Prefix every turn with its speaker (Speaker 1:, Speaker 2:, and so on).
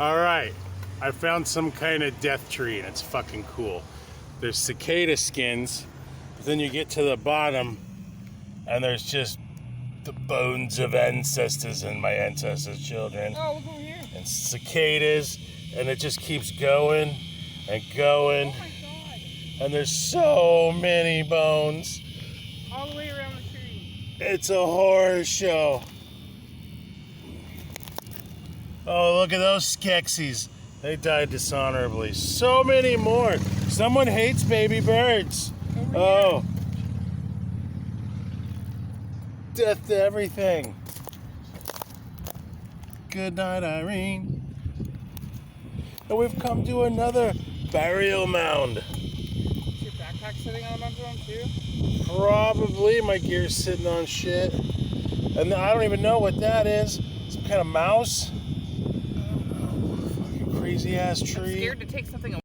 Speaker 1: All right, I found some kind of death tree and it's fucking cool. There's cicada skins, but then you get to the bottom and there's just the bones of ancestors and my ancestors' children.
Speaker 2: Oh, look over here.
Speaker 1: And cicadas, and it just keeps going and going.
Speaker 2: Oh my god.
Speaker 1: And there's so many bones.
Speaker 2: All the way around the tree.
Speaker 1: It's a horror show. Oh, look at those Skeksis. They died dishonorably. So many more. Someone hates baby birds. Oh. Death to everything. Good night, Irene. And we've come to another burial mound.
Speaker 2: Is your backpack sitting on a bunch of them too?
Speaker 1: Probably. My gear's sitting on shit. And I don't even know what that is. Some kind of mouse. I don't know. Fucking crazy ass tree.
Speaker 2: I'm scared to take something away.